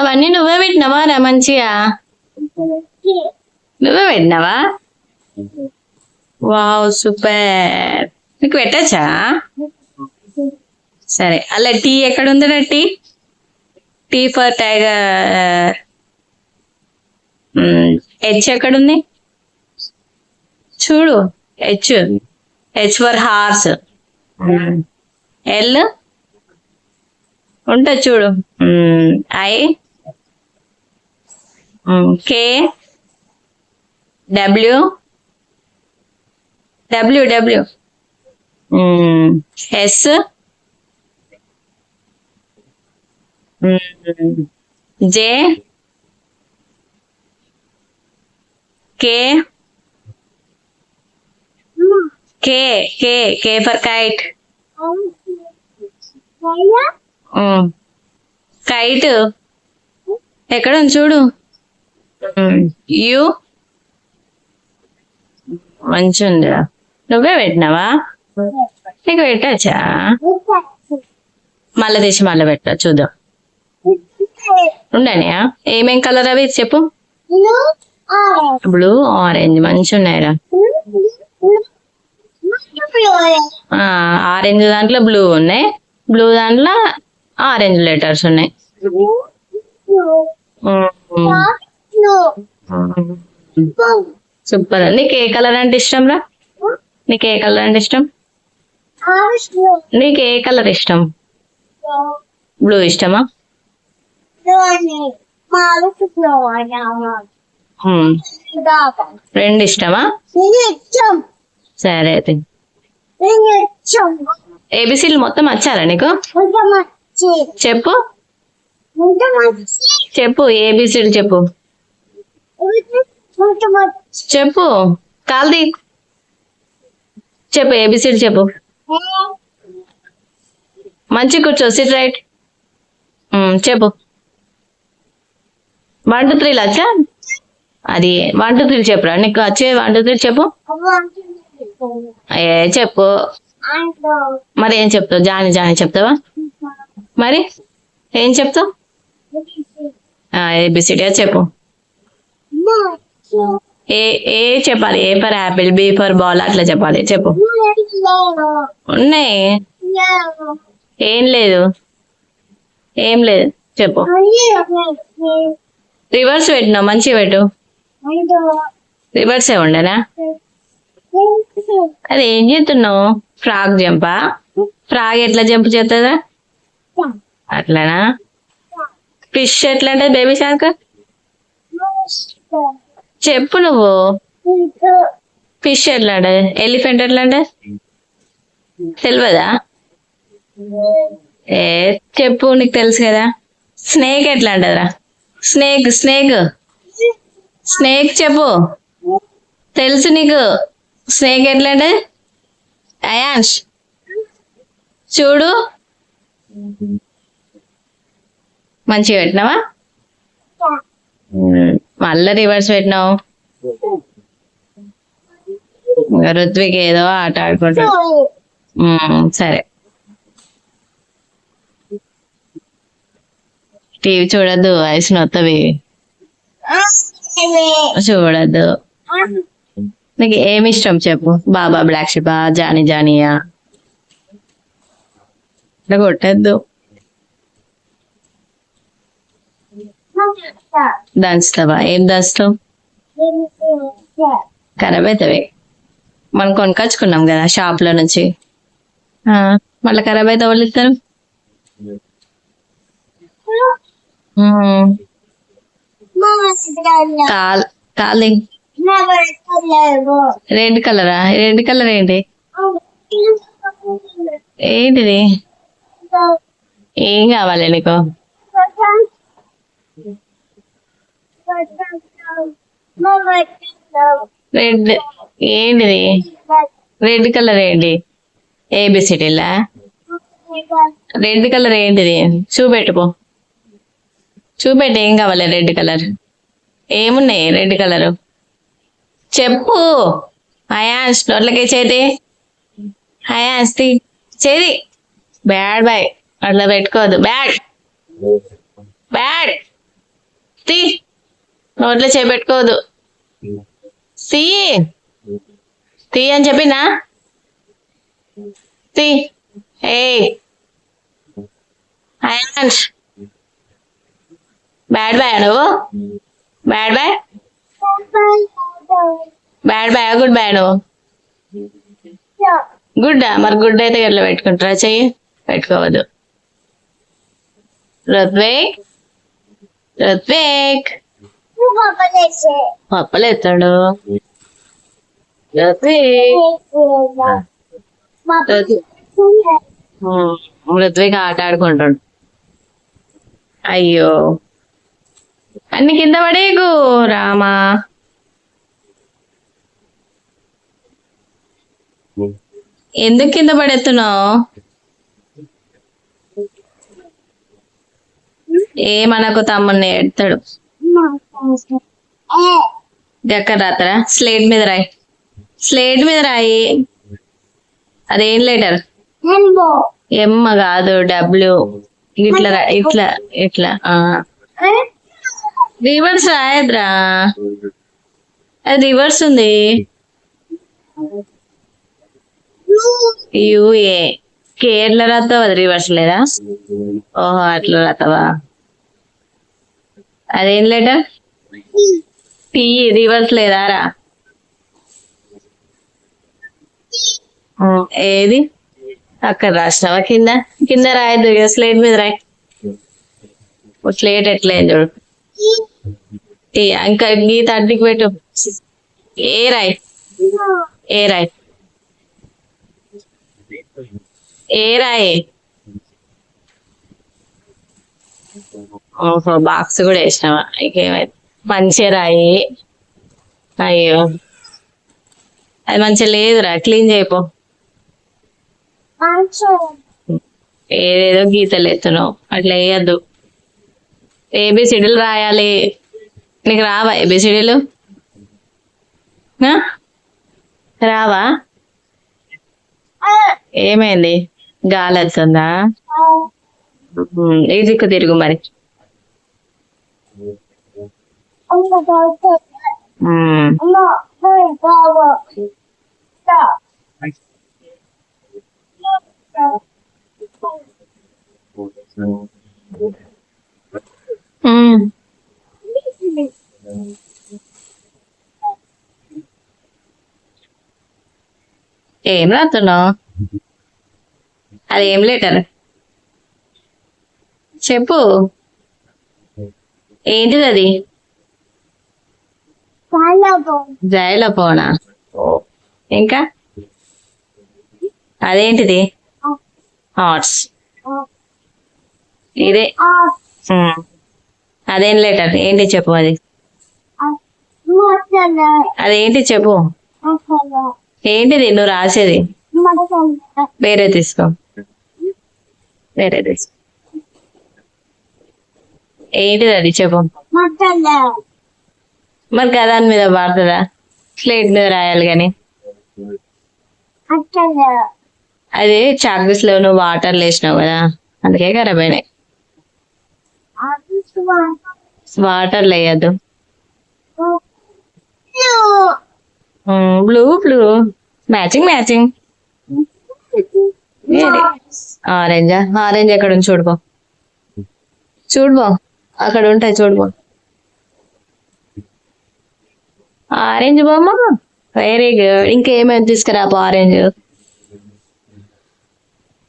అవన్నీ నువ్వే పెట్టినావా రా మంచిగా? నువ్వే పెట్టినావా? Wow super. నీకు పెట్టచ్చా? సరే అలా టీ ఎక్కడ ఉందిరా? T T for tiger. H ఎక్కడుంది చూడు? H H for horse. L ఉంటుంది చూడు. I K W W W S J K K K K for kite. Kite ఎక్కడ ఉంది చూడు? యు మంచి ఉంది. నువ్వే పెట్టినావా? నీకు పెట్టచ్చా? మళ్ళీ తీసి మళ్ళీ పెట్టా చూద్దాం. ఉండనియా? ఏమేం కలర్ అవి చెప్పు? బ్లూ ఆరెంజ్ మంచి ఉన్నాయిరా. ఆరెంజ్ దాంట్లో బ్లూ ఉన్నాయి, బ్లూ దాంట్లో ఆరెంజ్ లెటర్స్ ఉన్నాయి. సూపర్. నీకు ఏ కలర్ అంటే ఇష్టం రా? నీకు ఏ కలర్ అంటే ఇష్టం? నీకు ఏ కలర్ ఇష్టం? బ్లూ ఇష్టమా? రెండు ఇష్టమా? సరే అయితే ఏబిసిలు మొత్తం వచ్చారా నీకు? చెప్పు చెప్పు ఏబిసిలు చెప్పు. చెప్పు కాల్ది చెప్పు. ఏబిసిడి చెప్పు. మంచి కూర్చో. SIT right. చెప్పు. 1 2 3 వచ్చా? అది 1 2 3 చెప్పురా. నీకు వచ్చే 1 2 3 చెప్పు. చెప్పు. మరి ఏం చెప్తావు? జాని జాని చెప్తావా? మరి ఏం చెప్తావు? ఏబిసిడి చెప్పు. ఏ ఏ చెప్పాలి. A for apple, B for ball అట్లా చెప్పాలి. చెప్పు. ఉన్నాయి. ఏం లేదు, ఏం లేదు చెప్పు. రివర్స్ పెట్టినావు, మంచిగా పెట్టు. రివర్సే ఉండనా? అది ఏం చేస్తున్నావు? Frock Zampa? ఫ్రాక్ ఎట్లా జంప్ చేస్తుందా? అట్లానా? ఫిష్ ఎట్లా అంటే బేబీ షార్క్ చెప్పు నువ్వు. ఫిష్ ఎట్లా అంటే? ఎలిఫెంట్ ఎట్లా అంటే తెలియదా? చెప్పు, నీకు తెలుసు కదా. స్నేక్ ఎట్లా అంటదిరా? స్నేక్ స్నేక్ స్నేక్ చెప్పు. తెలుసు నీకు. స్నేక్ ఎట్లా అంటే? అయాన్ష్ చూడు. మంచిగా పెట్టినావా? మళ్ళా రివర్స్ పెట్టినావు. ఋత్విక్ ఏదో ఆట ఆడుకుంటాడు. సరే టీవీ చూడద్దు, వయసు నొత్తవి చూడద్దు. నీకు ఏమి ఇష్టం చెప్పు. బాబా బ్లాక్ షిపా, జానీ జానియా? ఇట్లా కొట్టద్దు. దంచుతావా? ఏం దంచుతావు? ఖరాబ్ అవుతావి. మనం కొనుకొచ్చుకున్నాం కదా షాప్ లో నుంచి. మళ్ళీ ఖరాబ్ అయితే వాళ్ళు ఇస్తారు. కాలి రెడ్ కలరా? రెడ్ కలర్ ఏంటి? ఏంటిది? ఏం కావాలి నీకు? రెడ్ ఏంటిది? రెడ్ కలర్ ఏంటి? ఏబిసిడీలా? రెడ్ కలర్ ఏంటిది? చూపెట్టుకో. చూపెట్టు. ఏం కావాలి రెడ్ కలర్? ఏమున్నాయి రెడ్ కలర్ చెప్పు. హయాన్స్ నోట్లకి చేతి. హయాన్స్ చేది. బ్యాడ్ బాయ్ అట్లా పెట్టుకోవద్దు. బ్యాడ్ బ్యాడ్ నోట్లో చేపెట్టుకోవద్దు. తీ తీ అని చెప్పినా తీ. ఏ అయాన్ష్ బ్యాడ్ బాయ్ నువ్వు, bad boy, bad boy good boy నువ్వు. గుడ్డా మరి గుడ్ అయితే ఎట్లా పెట్టుకుంటారా? చెయ్యి పెట్టుకోవద్దు. రుత్విక్ రుత్విక్ పప్పలేస్తాడు. రుత్విక్ ఆట ఆడుకుంటాడు. అయ్యో అన్ని కింద పడేకు రామా. ఎందుకు కింద పడేస్తున్నావు? ఏమనకు తమ్ముడిని ఎడతాడు. ఎక్కడ రాత్రా? స్లేట్ మీద రాయి, స్లేట్ మీద రాయి. అదేం లెటర్? ఎమ్మ కాదు డబ్ల్యూ. ఇట్లా ఇట్లా ఇట్లా రివర్స్ రాయద్రా, అది రివర్స్ ఉంది. యుఏ కేరళ రాతావా? అది రివర్స్ లేదా? ఓహో అట్లా రాతావా? అదేం లెటర్? టీ రివర్స్ లేదా రా? ఏది అక్కడ రాసినావా? కింద కింద రాయద్దు, స్లేట్ మీద రాయి. స్లేట్ ఎట్లా చూడు. టీ ఇంకా గీత అడ్డికి పెట్టు. ఏ రాయి, ఏ రాయి, ఏ రాయి. ఓహో బాక్స్ కూడా వేసినావా? ఇంకేమైంది? మంచిగా రాయి. అయ్యో అది మంచిగా లేదురా, క్లీన్ చేయపో. ఏదేదో గీతలు ఎత్తున్నావు, అట్లా వేయద్దు. ఏబిసిడీలు రాయాలి. నీకు రావా ఏబిసిడీలు? రావా? ఏమైంది? గాలి వస్తుందా? ఈ దిక్కు తిరుగు మరి. ఏం రాస్తున్నావు? అదేం లెటర్ చెప్పు. ఏంటిది అది? జైలపోనా? ఇంకా అదేంటిది? హార్ట్స్. ఇదే అదేం లెటర్? ఏంటి చెప్పు. అది అదేంటి చెప్పు. ఏంటిది నువ్వు రాసేది? వేరే తీసుకో, వేరే తీసుకో. ఏంటిది అది చెప్పు. మరి గదాని మీద పడుతుందా? స్లేట్ మీద రాయాలి కానీ. అది చాక్పీస్ లో నువ్వు వాటర్ వేసినావు కదా, అందుకే ఖరాబ్ అయినాయి. వాటర్ వేయద్దు. Blue blue matching matching. ఆరెంజా? ఆరెంజ్ ఎక్కడ ఉంది చూడుకో, చూడుకో అక్కడ ఉంటాయి చూడుకో. ఆరెంజ్ బొమ్మ. Very good. ఇంకేమైనా తీసుకురాపో ఆరెంజ్.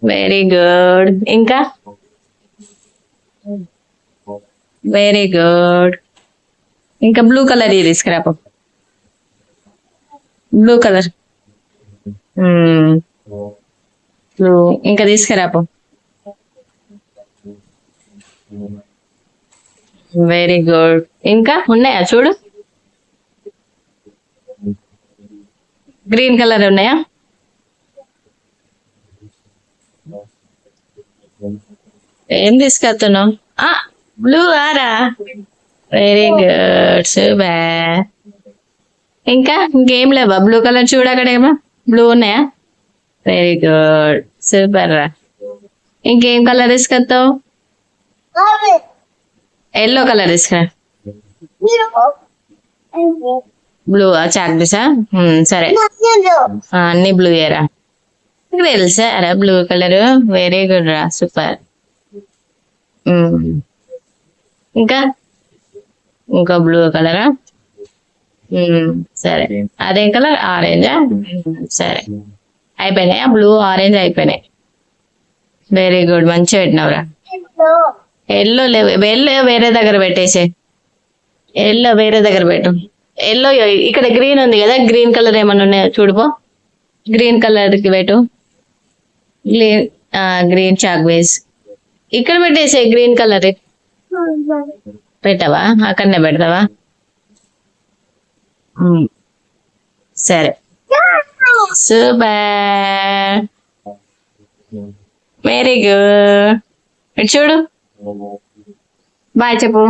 Very good. ఇంకా వెరీ గుడ్. ఇంకా బ్లూ కలర్ తీసుకురాపో, బ్లూ కలర్. బ్లూ ఇంకా తీసుకురాపో. Very good. ఇంకా ఉన్నాయా చూడు, గ్రీన్ కలర్ ఉన్నాయా? ఏం తీసుకెళ్తున్నావు? బ్లూ ఆరా? Very good, super. ఇంకా ఇంకేం లేవా? బ్లూ కలర్ చూడు, అక్కడ ఏమో బ్లూ ఉన్నాయా? వెరీ గుడ్, సూపర్ రా. ఇంకేం కలర్ తీసుకొస్తావు? ఎల్లో కలర్ తీసుకురా. బ్లూ చాక్ పీసా సరే అన్ని బ్లూ ఏరా నీకు తెలుసా రా బ్లూ కలర్ వెరీ గుడ్ రా సూపర్ ఇంకా ఇంకా బ్లూ కలరా సరే అదేం కలర్ ఆరెంజా సరే అయిపోయినాయి బ్లూ ఆరెంజ్ అయిపోయినాయి వెరీ గుడ్ మంచిగా పెట్టినావురా ఎల్లో లేవు ఎల్లో వేరే దగ్గర పెట్టేసే ఎల్లో వేరే దగ్గర పెట్టు ఎల్లో ఇక్కడ గ్రీన్ ఉంది కదా గ్రీన్ కలర్ ఏమన్నా ఉన్నాయో చూడుపో గ్రీన్ కలర్ కి పెట్టు గ్రీన్ గ్రీన్ చాక్ బేస్ ఇక్కడ పెట్టేసే గ్రీన్ కలర్ పెట్టావా అక్కడనే పెడతావా సరే సూపర్ వెరీ గుడ్ చూడు బాయ్ చెప్పు